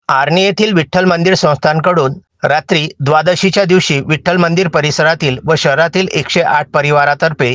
आर्णी येथील विठ्ठल मंदिर संस्थांकडून रात्री द्वादशीच्या दिवशी विठ्ठल मंदिर परिसरातील व शहरातील 108 परिवारातर्फे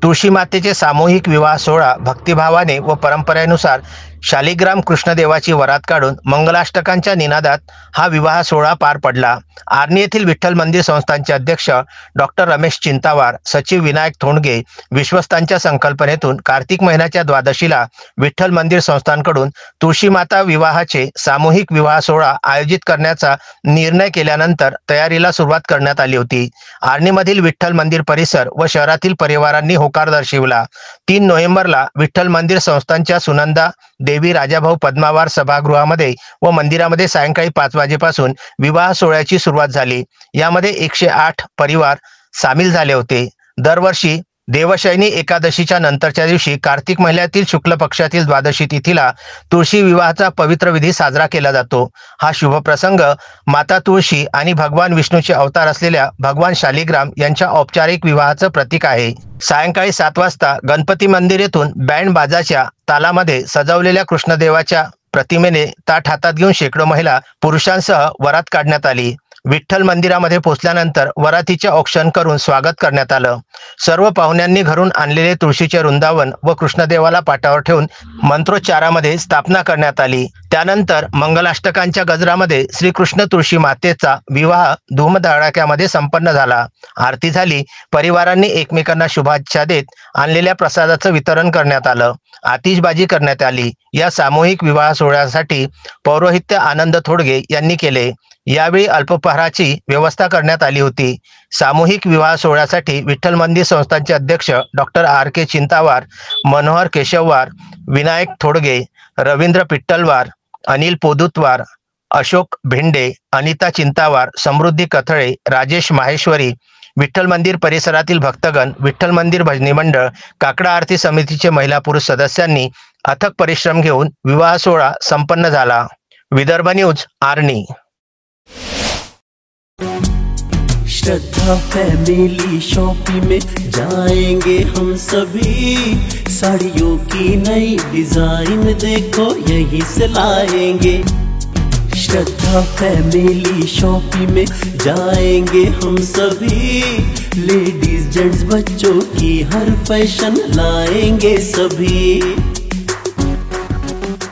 तुळशी मातेचे सामूहिक विवाह सोहळा भक्तिभावाने व परंपरेनुसार शालिग्राम कृष्णदेवाची वरात काढून मंगलाष्टकांच्या निनादात हा विवाह सोहळा पार पडला। आर्णी येथील विठ्ठल मंदिर संस्थांचे अध्यक्ष डॉक्टर रमेश चिंतावार, सचिव विनायक थोंडगे, विश्वस्तांच्या संकल्पनेतून कार्तिक महिन्याच्या द्वादशीला विठ्ठल मंदिर संस्थांकडून तुळशी माता विवाहाचे सामूहिक विवाह सोहळा आयोजित करण्याचा निर्णय केल्यानंतर तयारीला सुरुवात करण्यात आली होती। आर्णीमधील विठ्ठल मंदिर परिसर व शहरातील परिवारांनी होकार दर्शविला। 3 नोव्हेंबरला विठ्ठल मंदिर संस्थांच्या सुनंदा देवी राजाभाऊ पद्मावार सभागृहामध्ये व मंदिरामध्ये सायंकाळी 5 वाजेपासून विवाह सोहळ्याची सुरुवात झाली। यामध्ये 108 परिवार सामील झाले होते। दरवर्षी देवशयनी एकादशीच्या नंतरच्या दिवशी कार्तिक महिन्यातील शुक्ल पक्षातील द्वादशी तिथीला तुळशी विवाहाचा पवित्र विधी साजरा केला जातो। हा शुभ प्रसंग माता तुळशी आणि भगवान विष्णूचे अवतार असलेल्या भगवान शालिग्राम यांच्या औपचारिक विवाहाचं प्रतीक आहे। सायंकाळी 7 वाजता गणपती मंदिर येथून बँड बाजाच्या तालामध्ये सजवलेल्या कृष्णदेवाच्या प्रतिमेने ताट हातात घेऊन शेकडो महिला पुरुषांसह वरात काढण्यात आली। विठ्ठल मंदिरामध्ये पोहोचल्यानंतर वरातीचे औक्षण करून स्वागत करण्यात आलं। सर्व पाहुण्यांनी घरून आणलेले तुळशीचे वृंदावन व कृष्णदेवाला पाटावर ठेवून मंत्रोच्चारामध्ये स्थापना करण्यात आली। त्यानंतर मंगलाष्टकांच्या गजरामध्ये श्रीकृष्ण तुळशी मातेचा विवाह धूमधडाक्यामध्ये संपन्न झाला। आरती झाली। परिवारांनी एकमेकांना शुभेच्छा देत आणलेल्या प्रसादाचं वितरण करण्यात आलं। आतिषबाजी करण्यात आली। या सामूहिक विवाह सोहळ्यासाठी पौरोहित्य आनंद थोडगे यांनी केले। यावेळी अल्पहाराची व्यवस्था करण्यात आली होती। सामूहिक विवाह सोहळ्यासाठी विठ्ठल मंदिर संस्थांचे अध्यक्ष डॉक्टर RK चिंतावार, मनोहर केशववार, विनायक थोडगे, रवींद्र पिट्टलवार, अनिल पोदुतवार, अशोक भेंडे, अनिता चिंतावार, समृद्धी कथळे, राजेश माहेश्वरी, विठ्ठल मंदिर परिसरातील भक्तगण, विठ्ठल मंदिर भजनी मंडळ, काकडा आरती समितीचे महिला पुरुष सदस्यांनी अथक परिश्रम घेऊन विवाह सोहळा संपन्न झाला। विदर्भ न्यूज, आर्णी। श्रद्धा फैमिली शॉपिंग में जाएंगे हम सभी, साड़ियों की नई डिजाइन देखो यहीं से लाएंगे। श्रद्धा फैमिली शॉपिंग में जाएंगे हम सभी, लेडीज जेंट्स बच्चों की हर फैशन लाएंगे सभी।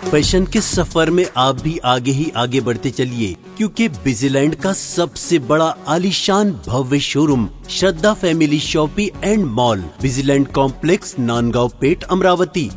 फैशन के सफर में आप भी आगे ही आगे बढ़ते चलिए, क्योंकि बिजीलैंड का सबसे बड़ा आलीशान भव्य showroom Shraddha family shopping and mall, Busyland complex, Nandgaon Peth, Amravati.